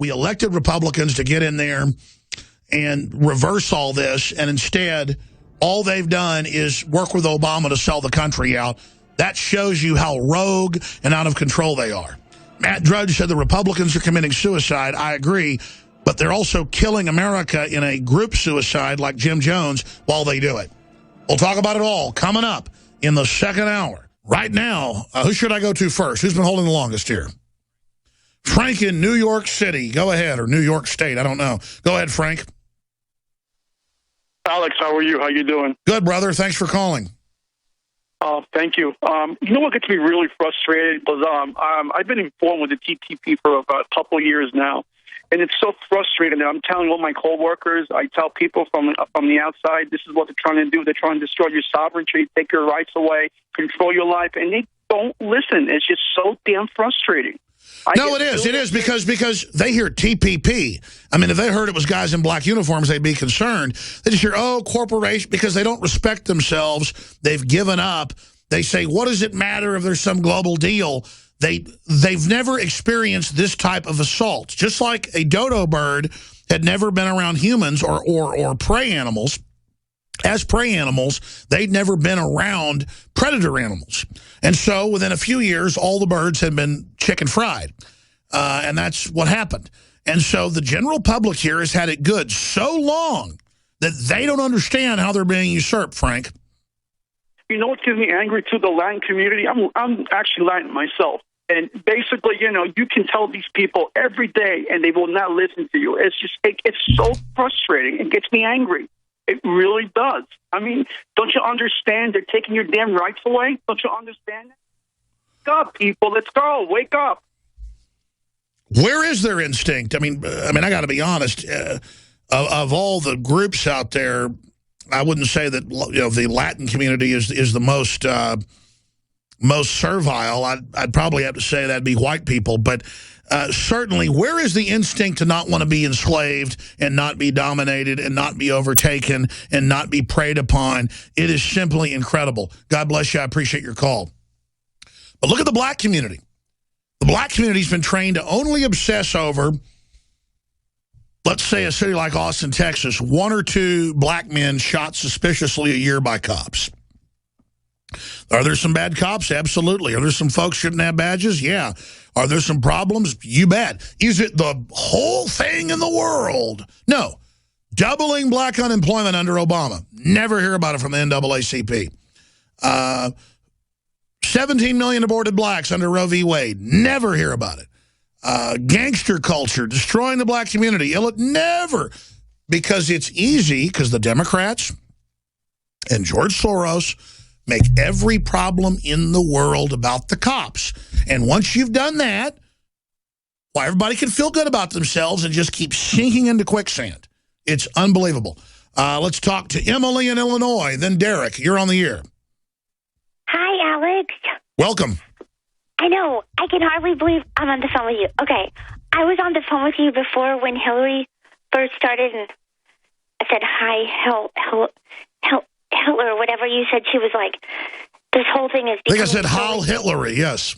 We elected Republicans to get in there and reverse all this, and instead, all they've done is work with Obama to sell the country out. That shows you how rogue and out of control they are. Matt Drudge said the Republicans are committing suicide. I agree, but they're also killing America in a group suicide like Jim Jones while they do it. We'll talk about it all coming up in the second hour. Right now, who should I go to first? Who's been holding the longest here? Frank in New York City. Go ahead, or New York State. I don't know. Go ahead, Frank. Alex, how are you? How you doing? Good, brother. Thanks for calling. Thank you. You know what gets me really frustrated was I've been informed with the TTP for about a couple of years now, and it's so frustrating that I'm telling all my coworkers, I tell people from the outside, this is what they're trying to do. They're trying to destroy your sovereignty, take your rights away, control your life, and they don't listen. It's just so damn frustrating. No, it is. It is because they hear TPP. I mean, if they heard it was guys in black uniforms, they'd be concerned. They just hear, oh, corporation, because they don't respect themselves. They've given up. They say, what does it matter if there's some global deal? They've never experienced this type of assault. Just like a dodo bird had never been around humans or prey animals. As prey animals, they'd never been around predator animals. And so within a few years, all the birds had been chicken fried. And that's what happened. And so the general public here has had it good so long that they don't understand how they're being usurped, Frank. You know what gets me angry to the Latin community? I'm actually Latin myself. And basically, you know, you can tell these people every day and they will not listen to you. It's just, it's so frustrating. It gets me angry. It really does. I mean, don't you understand they're taking your damn rights away? Don't you understand that? Wake up, people. Let's go. Wake up. Where is their instinct? I mean, I got to be honest. Of all the groups out there, I wouldn't say that the Latin community is the most servile. I'd probably have to say that'd be white people, but certainly, where is the instinct to not want to be enslaved and not be dominated and not be overtaken and not be preyed upon? It is simply incredible. God bless you. I appreciate your call. But look at the black community. The black community's been trained to only obsess over, let's say, a city like Austin, Texas, 1 or 2 black men shot suspiciously a year by cops. Are there some bad cops? Absolutely. Are there some folks shouldn't have badges? Yeah. Are there some problems? You bet. Is it the whole thing in the world? No. Doubling black unemployment under Obama. Never hear about it from the NAACP. 17 million aborted blacks under Roe v. Wade. Never hear about it. Gangster culture, destroying the black community. Never. Because it's easy, because the Democrats and George Soros make every problem in the world about the cops. And once you've done that, well, everybody can feel good about themselves and just keep sinking into quicksand. It's unbelievable. Let's talk to Emily in Illinois, then Derek. You're on the air. Hi, Alex. Welcome. I know. I can hardly believe I'm on the phone with you. Okay. I was on the phone with you before when Hillary first started, and I said, hi, Hitler, whatever you said. She was like, this whole thing is... I think I said Heil Hitler, yes.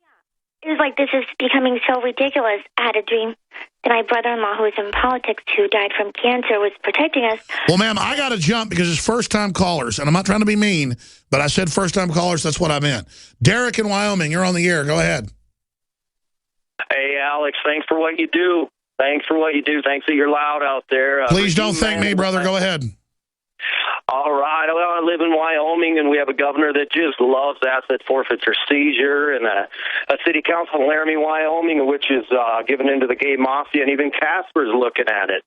Yeah. It was like, this is becoming so ridiculous. I had a dream that my brother-in-law, who was in politics, who died from cancer, was protecting us. Well, ma'am, I got to jump because it's first-time callers, and I'm not trying to be mean, but I said first-time callers, that's what I meant. Derek in Wyoming, you're on the air. Go ahead. Hey, Alex, thanks for what you do. Thanks for what you do. Thanks that you're loud out there. Please don't thank me, brother. Go ahead. All right. Well, I live in Wyoming, and we have a governor that just loves asset forfeiture seizure, and a city council in Laramie, Wyoming, which is given into the gay mafia, and even Casper's looking at it.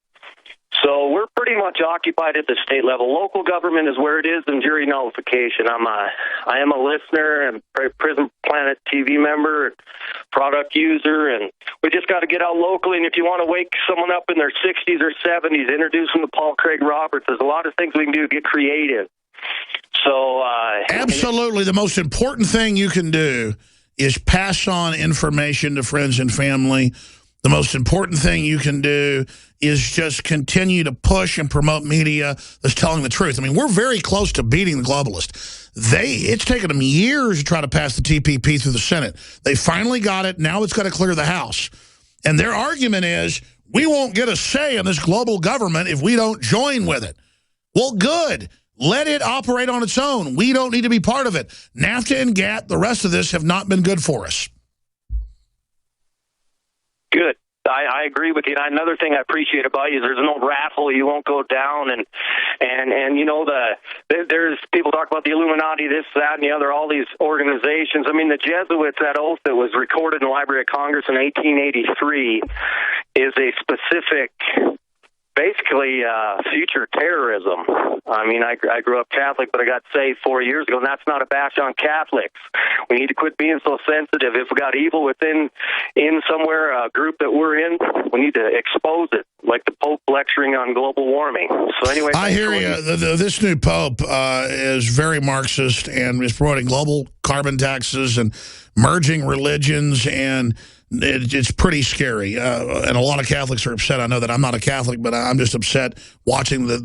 So we're pretty much occupied at the state level. Local government is where it is, and jury nullification. I am a listener and Prison Planet TV member, product user, and we just got to get out locally. And if you want to wake someone up in their 60s or 70s, introduce them to Paul Craig Roberts. There's a lot of things we can do to get creative. So absolutely, the most important thing you can do is pass on information to friends and family. The most important thing you can do is just continue to push and promote media that's telling the truth. I mean, we're very close to beating the globalists. It's taken them years to try to pass the TPP through the Senate. They finally got it. Now it's got to clear the House. And their argument is, we won't get a say in this global government if we don't join with it. Well, good. Let it operate on its own. We don't need to be part of it. NAFTA and GATT, the rest of this, have not been good for us. Good. I agree with you. And another thing I appreciate about you is there's no raffle. You won't go down. And you know, there's people talk about the Illuminati, this, that, and the other, all these organizations. I mean, the Jesuits, that oath that was recorded in the Library of Congress in 1883 is a specific, basically, future terrorism. I mean, I grew up Catholic, but I got saved 4 years ago, and that's not a bash on Catholics. We need to quit being so sensitive. If we got evil within somewhere, a group that we're in, we need to expose it, like the Pope lecturing on global warming. So anyway, I hear you. This new Pope is very Marxist and is promoting global carbon taxes and merging religions, and it's pretty scary. And a lot of Catholics are upset. I know that I'm not a Catholic, but I'm just upset watching it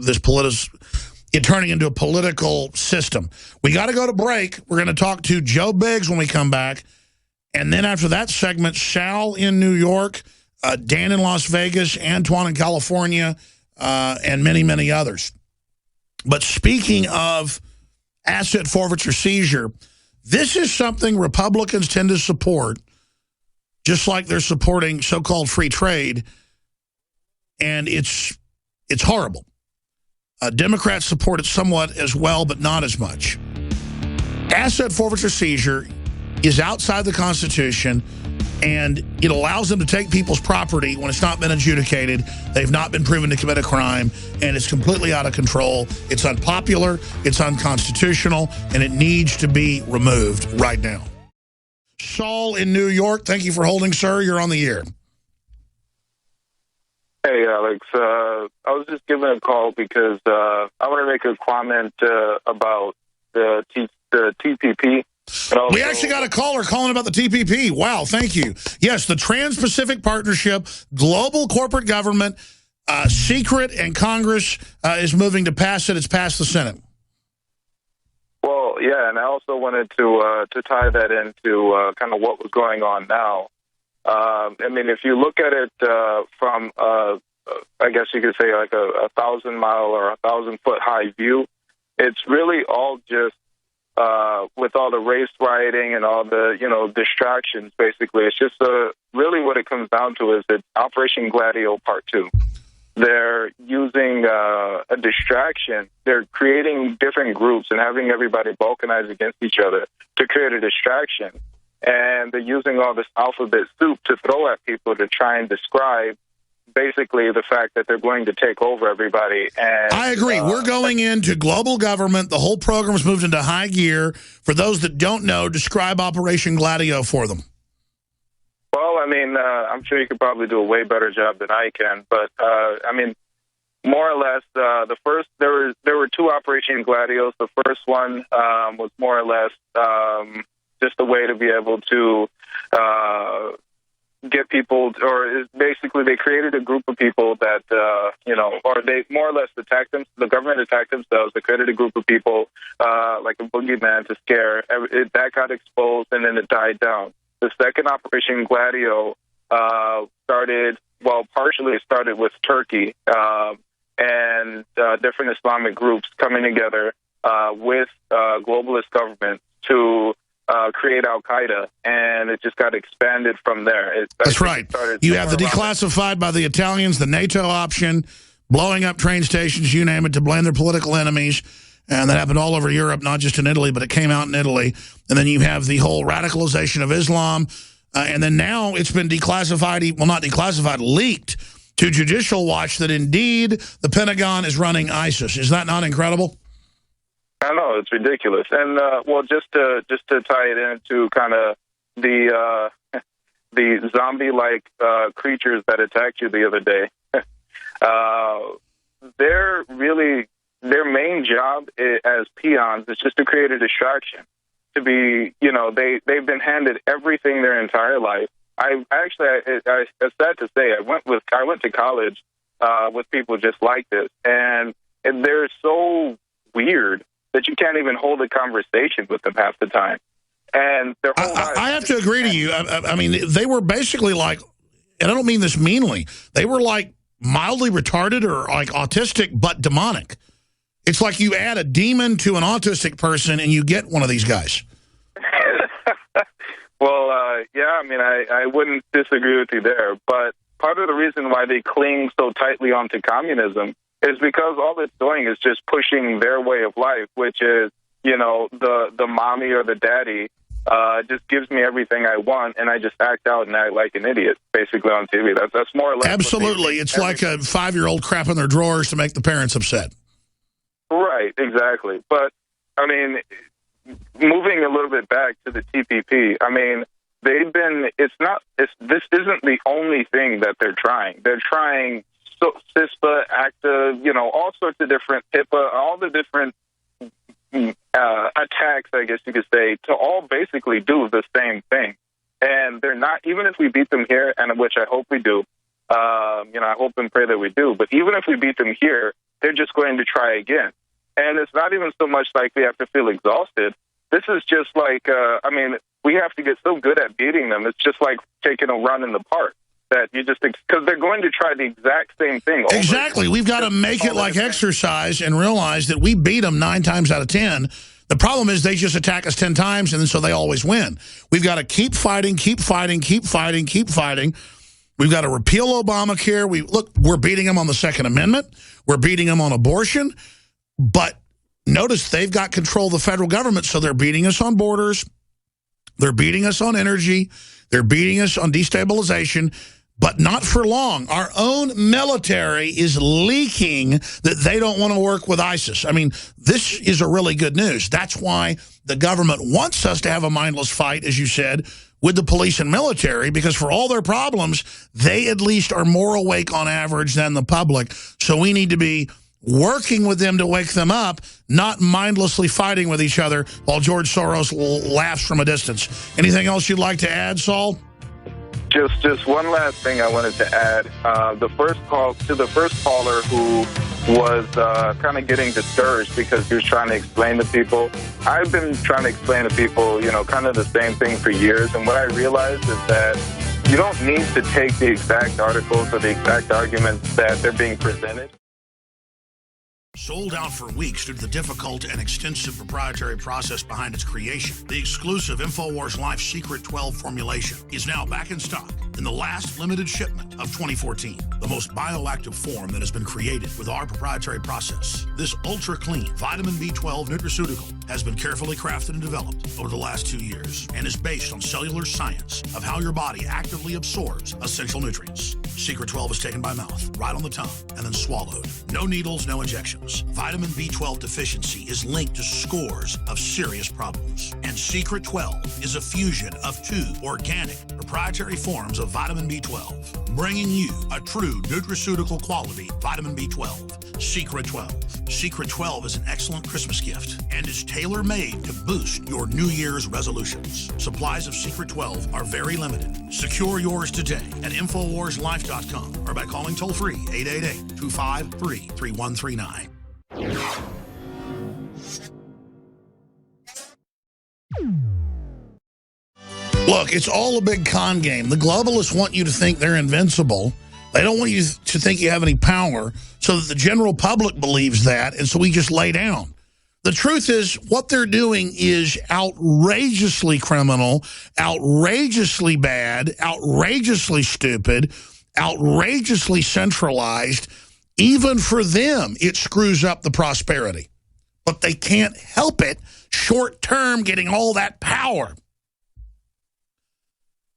turning into a political system. We got to go to break. We're going to talk to Joe Biggs when we come back. And then after that segment, Sal in New York, Dan in Las Vegas, Antoine in California, and many, many others. But speaking of asset forfeiture seizure, this is something Republicans tend to support, just like they're supporting so-called free trade, and it's horrible. Democrats support it somewhat as well, but not as much. Asset forfeiture seizure is outside the Constitution, and it allows them to take people's property when it's not been adjudicated, they've not been proven to commit a crime, and it's completely out of control. It's unpopular, it's unconstitutional, and it needs to be removed right now. Saul in New York, thank you for holding, sir. You're on the air. Hey, Alex. I was just giving a call because I want to make a comment about the TPP. We actually got a caller calling about the TPP. Wow, thank you. Yes, the Trans-Pacific Partnership, global corporate government, secret, and Congress is moving to pass it. It's passed the Senate. Well, yeah, and I also wanted to tie that into kind of what was going on now. I mean, if you look at it from, I guess you could say like a 1,000-mile or 1,000-foot high view, it's really all just with all the race rioting and all the, distractions, basically. It's just really what it comes down to is it's Operation Gladio Part 2. They're using a distraction. They're creating different groups and having everybody balkanize against each other to create a distraction. And they're using all this alphabet soup to throw at people to try and describe basically the fact that they're going to take over everybody. And I agree. We're going into global government. The whole program's moved into high gear. For those that don't know, describe Operation Gladio for them. Well, I mean, I'm sure you could probably do a way better job than I can. But, I mean, more or less, there were two Operation Gladios. The first one was more or less just a way to be able to get people, or basically they created a group of people that, or they more or less attacked them. The government attacked themselves. They created a group of people like a boogeyman to scare. That got exposed, and then it died down. The second Operation Gladio partially started with Turkey and different Islamic groups coming together with globalist governments to create Al-Qaeda, and it just got expanded from there. That's right. You have the declassified by the Italians, the NATO option, blowing up train stations, you name it, to blame their political enemies. And that happened all over Europe, not just in Italy, but it came out in Italy. And then you have the whole radicalization of Islam. And then now it's been declassified, well, not declassified, leaked to Judicial Watch that indeed the Pentagon is running ISIS. Is that not incredible? I know, it's ridiculous. And, just to tie it into kind of the zombie-like creatures that attacked you the other day, their main job as peons is just to create a distraction. To be, they've been handed everything their entire life. It's sad to say, I went to college with people just like this, and they're so weird that you can't even hold a conversation with them half the time. And their whole life, I have to agree to you. I mean, they were basically like and I don't mean this meanly, they were like mildly retarded or like autistic but demonic. It's like you add a demon to an autistic person and you get one of these guys. Well, yeah, I mean, I wouldn't disagree with you there, but part of the reason why they cling so tightly onto communism is because all it's doing is just pushing their way of life, which is, you know, the mommy or the daddy just gives me everything I want, and I just act out and act like an idiot, basically, on TV. That's more or less. Absolutely. It's like a 5-year-old crapping their drawers to make the parents upset. Right, exactly. But, I mean, moving a little bit back to the TPP, I mean, this isn't the only thing that they're trying. They're trying CISPA, ACTA, you know, all sorts of different HIPAA, all the different attacks, I guess you could say, to all basically do the same thing. And they're not, even if we beat them here, and which I hope we do, you know, I hope and pray that we do, but even if we beat them here, they're just going to try again. And it's not even so much like we have to feel exhausted. This is just like, I mean, we have to get so good at beating them. It's just like taking a run in the park. That you just, because they're going to try the exact same thing. Exactly. We've got to make it like exercise and realize that we beat them 9 times out of 10. The problem is they just attack us 10 times, and then so they always win. We've got to keep fighting, keep fighting, keep fighting, keep fighting. We've got to repeal Obamacare. We're beating them on the Second Amendment. We're beating them on abortion. But notice they've got control of the federal government, so they're beating us on borders. They're beating us on energy. They're beating us on destabilization. But not for long. Our own military is leaking that they don't want to work with ISIS. I mean, this is a really good news. That's why the government wants us to have a mindless fight, as you said, with the police and military, because for all their problems, they at least are more awake on average than the public. So we need to be working with them to wake them up, not mindlessly fighting with each other while George Soros laughs from a distance. Anything else you'd like to add, Saul? Just one last thing I wanted to add. The first caller who was kind of getting discouraged because he was trying to explain to people. I've been trying to explain to people, you know, kind of the same thing for years. And what I realized is that you don't need to take the exact articles or the exact arguments that they're being presented. Sold out for weeks due to the difficult and extensive proprietary process behind its creation. The exclusive InfoWars Life Secret 12 formulation is now back in stock in the last limited shipment of 2014. The most bioactive form that has been created with our proprietary process. This ultra-clean vitamin B12 nutraceutical has been carefully crafted and developed over the last 2 years and is based on cellular science of how your body actively absorbs essential nutrients. Secret 12 is taken by mouth, right on the tongue, and then swallowed. No needles, no injections. Vitamin B12 deficiency is linked to scores of serious problems. And Secret 12 is a fusion of 2 organic proprietary forms of vitamin B12, bringing you a true nutraceutical quality vitamin B12. Secret 12. Secret 12 is an excellent Christmas gift and is tailor-made to boost your New Year's resolutions. Supplies of Secret 12 are very limited. Secure yours today at InfoWarsLife.com or by calling toll-free 888-253-3139. Look, it's all a big con game. The globalists want you to think they're invincible. They don't want you to think you have any power, so that the general public believes that, and so we just lay down. The truth is, what they're doing is outrageously criminal, outrageously bad, outrageously stupid, outrageously centralized. Even for them, it screws up the prosperity. But they can't help it short-term getting all that power.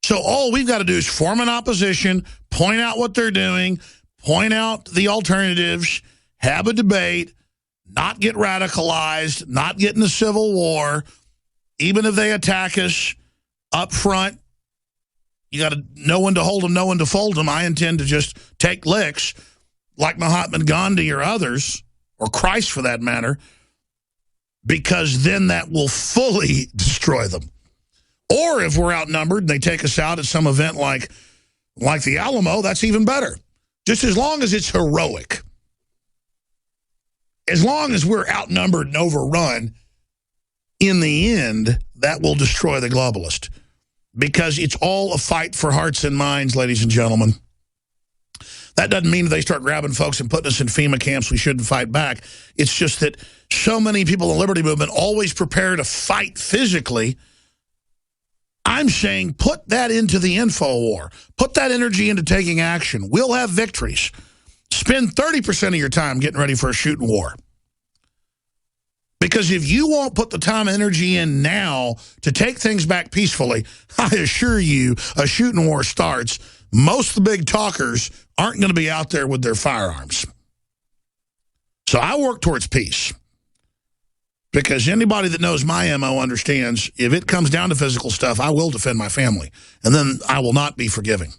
So all we've got to do is form an opposition, point out what they're doing, point out the alternatives, have a debate, not get radicalized, not get in a civil war. Even if they attack us up front, you got to know when to hold them, know when to fold them. I intend to just take licks like Mahatma Gandhi or others, or Christ for that matter, because then that will fully destroy them. Or if we're outnumbered and they take us out at some event like the Alamo, that's even better. Just as long as it's heroic. As long as we're outnumbered and overrun, in the end, that will destroy the globalist. because it's all a fight for hearts and minds, ladies and gentlemen. That doesn't mean they start grabbing folks and putting us in FEMA camps we shouldn't fight back. It's just that so many people in the Liberty Movement always prepare to fight physically. I'm saying put that into the info war. Put that energy into taking action. We'll have victories. Spend 30% of your time getting ready for a shooting war. Because if you won't put the time and energy in now to take things back peacefully, I assure you, a shooting war starts. Most of the big talkers aren't going to be out there with their firearms. So I work towards peace. Because anybody that knows my MO understands if it comes down to physical stuff, I will defend my family. And then I will not be forgiving.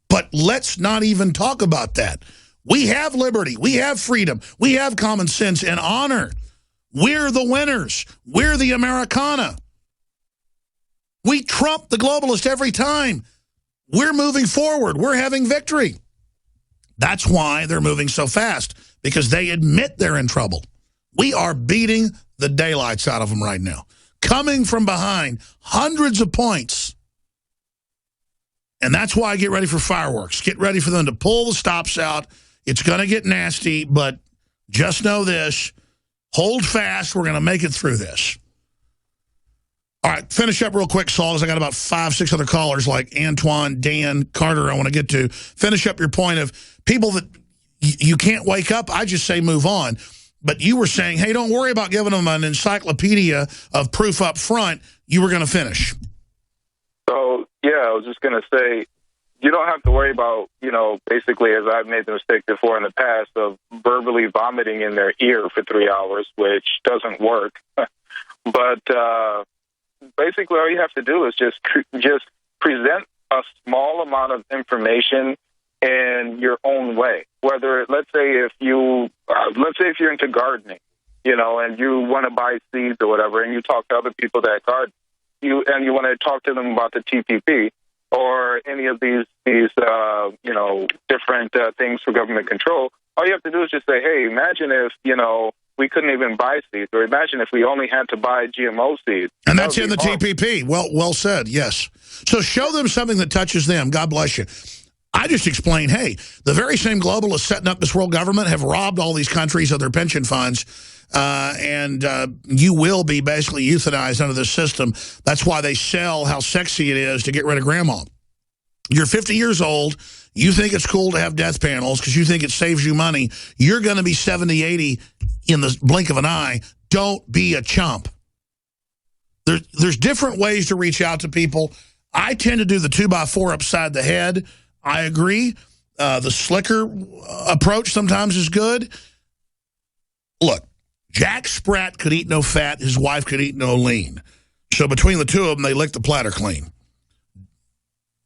But let's not even talk about that. We have liberty. We have freedom. We have common sense and honor. We're the winners. We're the Americana. We trump the globalist every time. We're moving forward. We're having victory. That's why they're moving so fast, because they admit they're in trouble. We are beating the daylights out of them right now. Coming from behind, hundreds of points. And that's why I get ready for fireworks. Get ready for them to pull the stops out. It's going to get nasty, but just know this. Hold fast. We're going to make it through this. All right, finish up real quick, Saul, because I got about 5, 6 other callers like Antoine, Dan, Carter I want to get to. Finish up your point of people that you can't wake up. I just say move on. But you were saying, hey, don't worry about giving them an encyclopedia of proof up front. You were going to finish. So, yeah, I was just going to say, you don't have to worry about, basically, as I've made the mistake before in the past, of verbally vomiting in their ear for 3 hours, which doesn't work. But basically, all you have to do is just present a small amount of information in your own way. Whether, let's say if you're into gardening, and you want to buy seeds or whatever, and you talk to other people that garden, and you want to talk to them about the TPP or any of these different things for government control. All you have to do is just say, hey, imagine if we couldn't even buy seeds, or imagine if we only had to buy GMO seeds. And that's in the TPP. Well said, yes. So show them something that touches them. God bless you. I just explained, hey, the very same globalists setting up this world government have robbed all these countries of their pension funds, and you will be basically euthanized under this system. That's why they sell how sexy it is to get rid of grandma. You're 50 years old. You think it's cool to have death panels because you think it saves you money. You're going to be 70, 80 in the blink of an eye. Don't be a chump. There's different ways to reach out to people. I tend to do the 2x4 upside the head. I agree. The slicker approach sometimes is good. Look, Jack Sprat could eat no fat. His wife could eat no lean. So between the two of them, they lick the platter clean.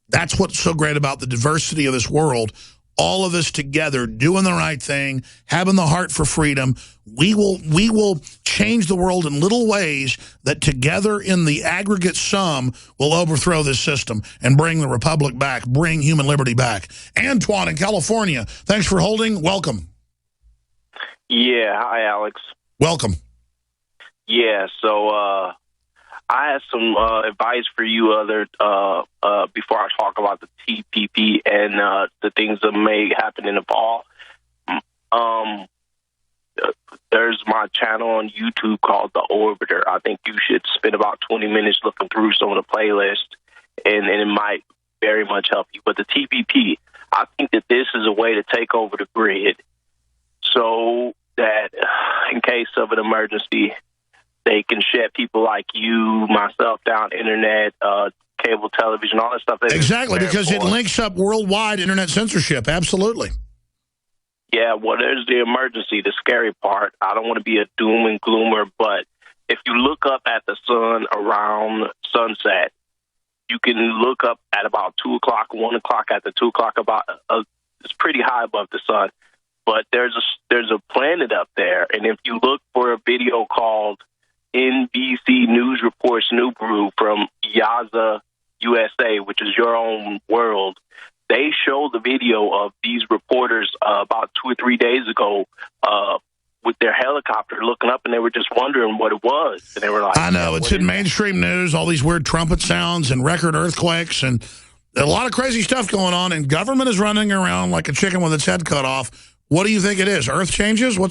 That's what's so great about the diversity of this world. All of us together doing the right thing, having the heart for freedom. We will change the world in little ways that together in the aggregate sum will overthrow this system and bring the republic back, bring human liberty back. Antoine in California, thanks for holding. Welcome. Yeah, hi, Alex. Welcome. Yeah, so I have some advice for you before I talk about the TPP and the things that may happen in the fall. There's my channel on YouTube called The Orbiter. I think you should spend about 20 minutes looking through some of the playlists, and it might very much help you. But the TPP, I think that this is a way to take over the grid so that in case of an emergency, they can shut people like you, myself down, internet, cable television, all that stuff. Exactly, because it links up worldwide internet censorship. Absolutely. Yeah, well, there's the emergency, the scary part. I don't want to be a doom and gloomer, but if you look up at the sun around sunset, you can look up at about 2 o'clock, 1 o'clock, at the 2 o'clock, it's pretty high above the sun. But there's a planet up there, and if you look for a video called NBC News Reports New Brew from Yaza, USA, which is your own world, they show the video of these reporters about 2 or 3 days ago with their helicopter looking up, and they were just wondering what it was. And they were like, I know, it's in mainstream news, all these weird trumpet sounds and record earthquakes and a lot of crazy stuff going on, and government is running around like a chicken with its head cut off. What do you think it is? Earth changes? Well,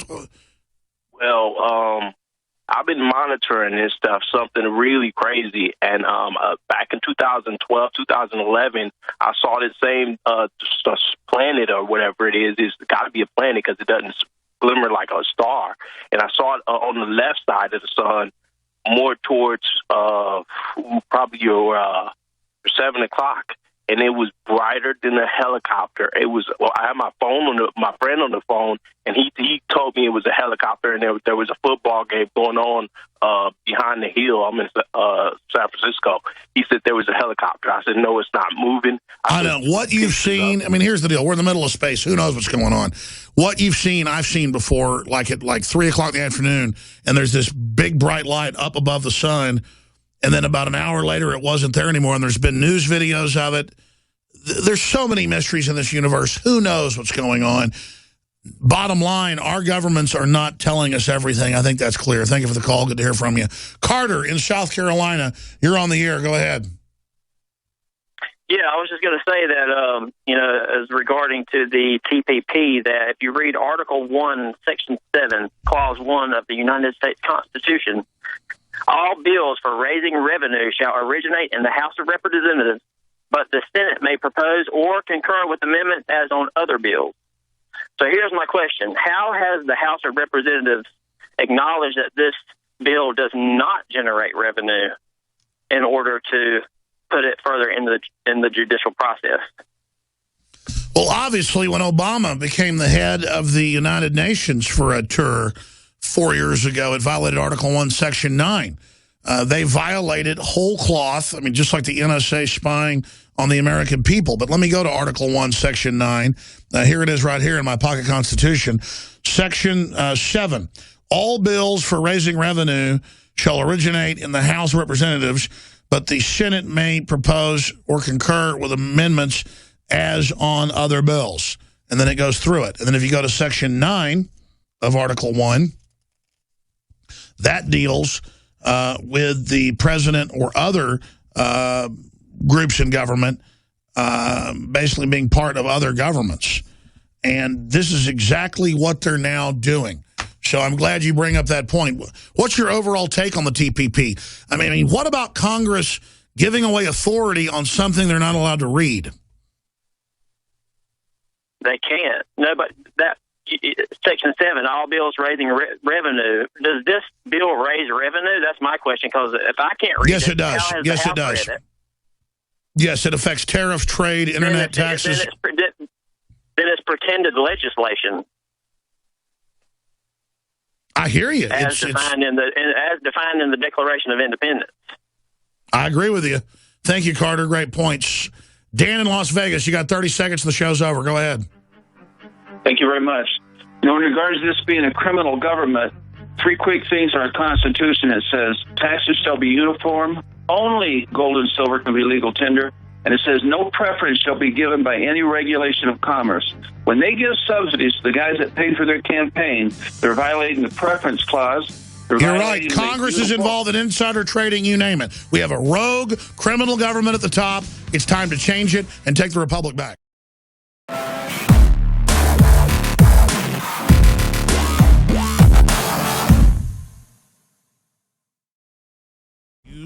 I've been monitoring this stuff, something really crazy. And back in 2012, 2011, I saw this same planet or whatever it is. It's got to be a planet because it doesn't glimmer like a star. And I saw it on the left side of the sun, more towards probably your 7 o'clock. And it was brighter than a helicopter. It was. Well, I had my friend on the phone, and he told me it was a helicopter, and there was a football game going on behind the hill. I'm in San Francisco. He said there was a helicopter. I said, no, it's not moving. I know what you've seen. I mean, here's the deal: we're in the middle of space. Who knows what's going on? What you've seen, I've seen before. Like at 3 o'clock in the afternoon, and there's this big bright light up above the sun. And then about an hour later, it wasn't there anymore, and there's been news videos of it. There's so many mysteries in this universe. Who knows what's going on? Bottom line, our governments are not telling us everything. I think that's clear. Thank you for the call. Good to hear from you. Carter in South Carolina, you're on the air. Go ahead. Yeah, I was just going to say that, as regarding to the TPP, that if you read Article 1, Section 7, Clause 1 of the United States Constitution, all bills for raising revenue shall originate in the House of Representatives, but the Senate may propose or concur with amendments as on other bills. So here's my question. How has the House of Representatives acknowledged that this bill does not generate revenue in order to put it further in the judicial process? Well, obviously, when Obama became the head of the United Nations for a tour 4 years ago, it violated Article 1, Section 9. They violated whole cloth, I mean, just like the NSA spying on the American people. But let me go to Article 1, Section 9. Here it is right here in my pocket Constitution. Section 7, all bills for raising revenue shall originate in the House of Representatives, but the Senate may propose or concur with amendments as on other bills. And then it goes through it. And then if you go to Section 9 of Article 1, that deals with the president or other groups in government basically being part of other governments. And this is exactly what they're now doing. So I'm glad you bring up that point. What's your overall take on the TPP? I mean, what about Congress giving away authority on something they're not allowed to read? They can't. No, but that Section 7, all bills raising revenue. Does this bill raise revenue? That's my question, because if I can't read yes, it does. Yes, it does. Yes, it affects tariff, trade, internet taxes. Then it's pretended legislation. I hear you. As defined in the Declaration of Independence. I agree with you. Thank you, Carter. Great points. Dan in Las Vegas, you got 30 seconds. The show's over. Go ahead. Thank you very much. In regards to this being a criminal government, 3 quick things in our Constitution. It says taxes shall be uniform. Only gold and silver can be legal tender. And it says no preference shall be given by any regulation of commerce. When they give subsidies to the guys that paid for their campaign, they're violating the preference clause. You're right. Congress is involved in insider trading, you name it. We have a rogue criminal government at the top. It's time to change it and take the republic back.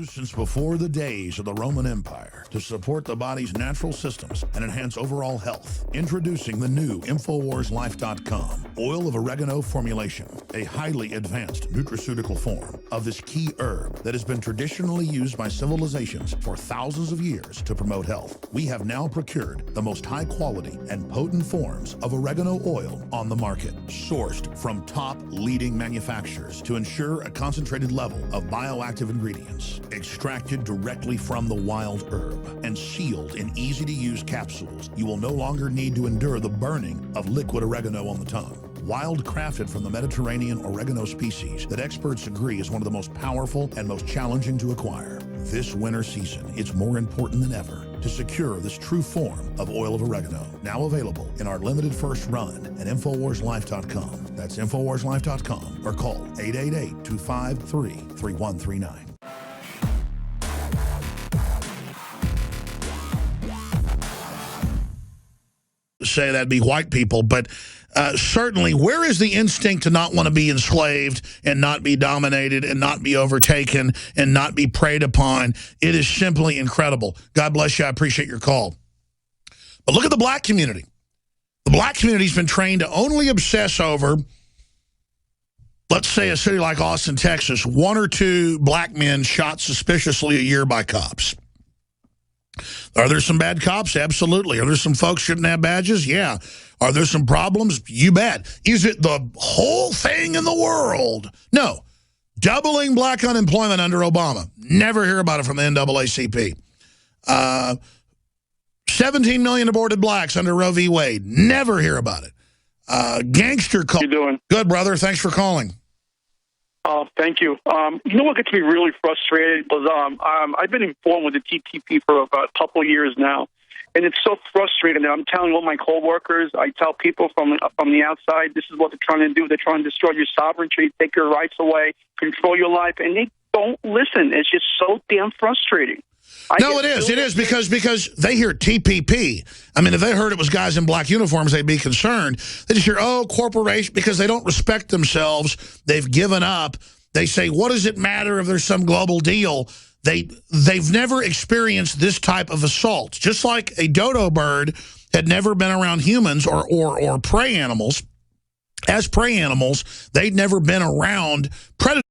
Since before the days of the Roman Empire to support the body's natural systems and enhance overall health. Introducing the new InfoWarsLife.com oil of oregano formulation, a highly advanced nutraceutical form of this key herb that has been traditionally used by civilizations for thousands of years to promote health. We have now procured the most high quality and potent forms of oregano oil on the market, sourced from top leading manufacturers to ensure a concentrated level of bioactive ingredients. Extracted directly from the wild herb and sealed in easy-to-use capsules, you will no longer need to endure the burning of liquid oregano on the tongue. Wild-crafted from the Mediterranean oregano species that experts agree is one of the most powerful and most challenging to acquire. This winter season, it's more important than ever to secure this true form of oil of oregano. Now available in our limited first run at InfoWarsLife.com. That's InfoWarsLife.com or call 888-253-3139. Say that'd be white people, but certainly where is the instinct to not want to be enslaved and not be dominated and not be overtaken and not be preyed upon? It is simply incredible. God bless you. I appreciate your call. But look at the black community. The black community's been trained to only obsess over, let's say, a city like Austin, Texas, 1 or 2 black men shot suspiciously a year by cops. Are there some bad cops? Absolutely. Are there some folks shouldn't have badges? Yeah. Are there some problems? You bet. Is it the whole thing in the world? No. Doubling black unemployment under Obama. Never hear about it from the NAACP. 17 million aborted blacks under Roe v. Wade. Never hear about it. Gangster call. How you doing? Good, brother. Thanks for calling. Thank you. You know what gets me really frustrated was I've been informed with the TTP for about a couple of years now, and it's so frustrating that I'm telling all my coworkers, I tell people from the outside, this is what they're trying to do. They're trying to destroy your sovereignty, take your rights away, control your life, and they don't listen. It's just so damn frustrating. No, it is. It is because they hear TPP. I mean, if they heard it was guys in black uniforms, they'd be concerned. They just hear, oh, corporation, because they don't respect themselves. They've given up. They say, what does it matter if there's some global deal? They've never experienced this type of assault. Just like a dodo bird had never been around humans or prey animals. As prey animals, they'd never been around predators.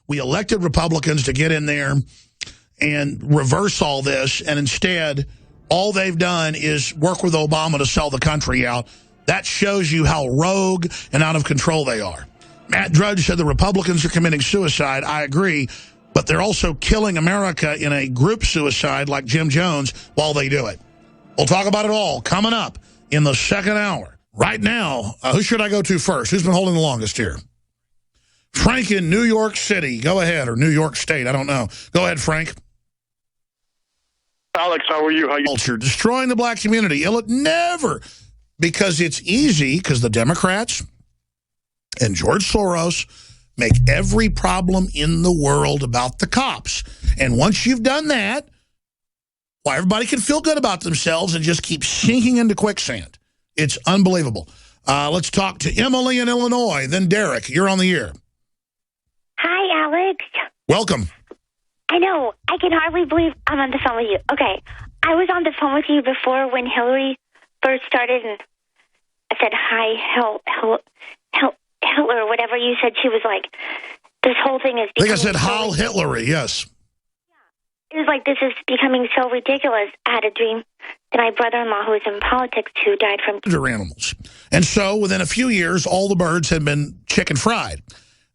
We elected Republicans to get in there and reverse all this, and instead, all they've done is work with Obama to sell the country out. That shows you how rogue and out of control they are. Matt Drudge said the Republicans are committing suicide. I agree, but they're also killing America in a group suicide like Jim Jones while they do it. We'll talk about it all coming up in the second hour. Right now, who should I go to first? Who's been holding the longest here? Frank in New York City. Go ahead, or New York State. I don't know. Go ahead, Frank. Alex, how are you? Culture destroying the black community. It'll never, because it's easy, because the Democrats and George Soros make every problem in the world about the cops. And once you've done that, well, everybody can feel good about themselves and just keep sinking into quicksand. It's unbelievable. Let's talk to Emily in Illinois, then Derek. You're on the air. Hi, Alex. Welcome. I know. I can hardly believe I'm on the phone with you. Okay. I was on the phone with you before when Hillary first started, and I said, hi, Hitler, whatever you said. She was like, this whole thing is becoming... I think I said Heil Hitlery, yes. It was like, this is becoming so ridiculous. I had a dream that my brother-in-law, who was in politics, who died from... animals. And so within a few years, all the birds had been chicken fried.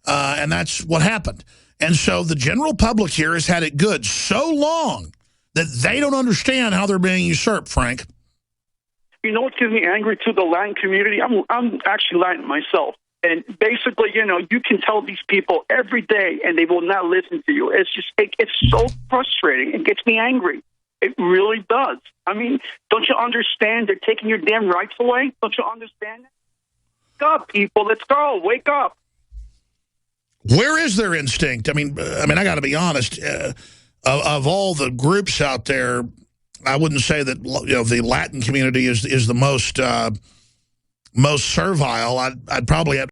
And that's what happened. And so the general public here has had it good so long that they don't understand how they're being usurped, Frank. You know what gets me angry to the Latin community? I'm actually Latin myself. And basically, you know, you can tell these people every day and they will not listen to you. It's just, it's so frustrating. It gets me angry. It really does. I mean, don't you understand? They're taking your damn rights away. Don't you understand that? Wake up, people. Let's go. Wake up. Where is their instinct? I mean, I got to be honest. Of all the groups out there, I wouldn't say that the Latin community is the most servile. I'd probably have